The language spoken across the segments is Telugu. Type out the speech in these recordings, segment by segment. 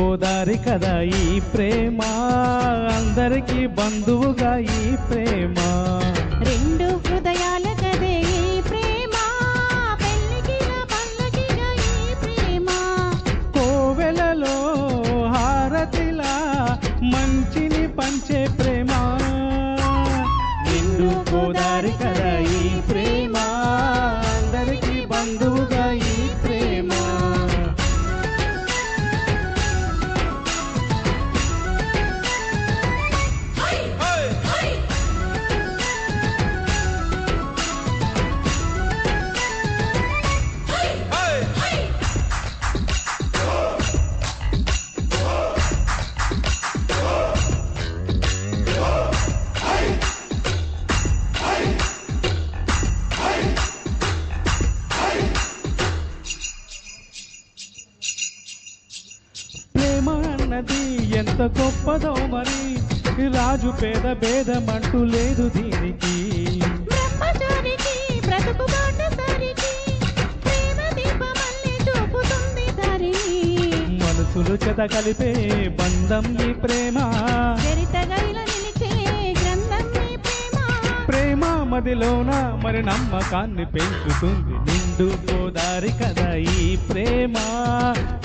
గోదారి కదా ఈ ప్రేమ, అందరికీ బంధువుగా ఈ ప్రేమ. రెండు హృదయాల కదే ఈ ప్రేమ, పెళ్ళికిలా పల్లకిగా ఈ ప్రేమ. కోవెలలో హారతిలా మంచిని పంచే ప్రేమ. నిండు గోదారి కదా ఈ ప్రేమ, అందరికీ బంధువుగా ఈ ప్రేమ. ప్రేమ అన్నది ఎంత గొప్పదో మరి, రాజు పేద భేదమంటూ లేదు దీనికి. బ్రహ్మచారికి బ్రతుకు బాటసారికి, ప్రేమ దీపమల్లె చూపుతుంది దారిని. మనసులు చెత కలిపే బంధం ఈ ప్రేమ, చరితగైల నిలిచే గ్రంథం ఈ ప్రేమ. ప్రేమ మదిలోన మరి నమ్మకాన్ని పెంచుతుంది. నిండు గోదారి కదా ఈ ప్రేమ,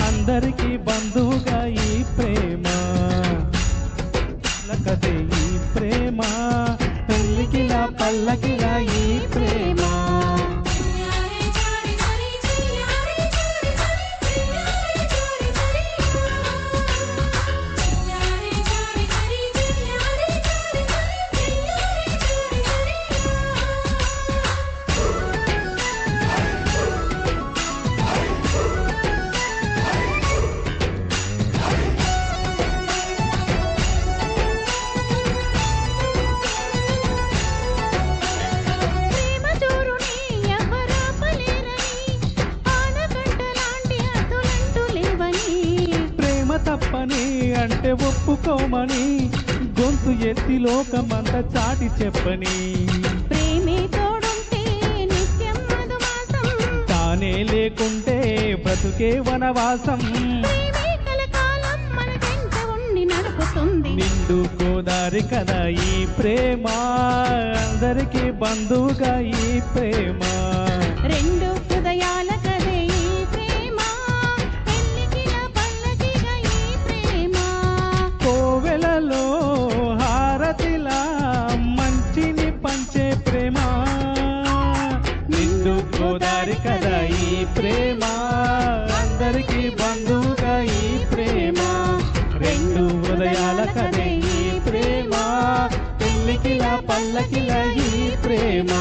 అందరికీ బంధువుగా ఈ ప్రేమ. కదే ఈ ప్రేమ, పెళ్ళికిలా పల్లకిలా ఈ ప్రేమ. తప్పని అంటే ఒప్పుకోమని, గొంతు ఎత్తి లోకమంతా చాటి చెప్పని. ప్రేమే తోడుంటే నిత్యం మధుమాసం, తానే లేకుంటే బ్రతుకే వనవాసం. ప్రేమే కలకాలం మన వెంట ఉండి నడుపుతుంది. నిండు గోదారి కదా ఈ ప్రేమ, అందరికీ బంధువుగా ఈ ప్రేమ. రెండు హృదయాల కదే ఈ ప్రేమ, పెళ్ళికిలా పల్లకిగా ఈ ప్రేమ. కోవెలలో హారతిలా మంచిని పంచే ప్రేమ. నిండు గోదారి కదా ఈ ప్రేమ, అందరికీ బంధువుగా ఈ ప్రేమ. రెండు హృదయాల కదే ఈ ప్రేమ, పెళ్ళికిలా పల్లకిలా ఈ ప్రేమ.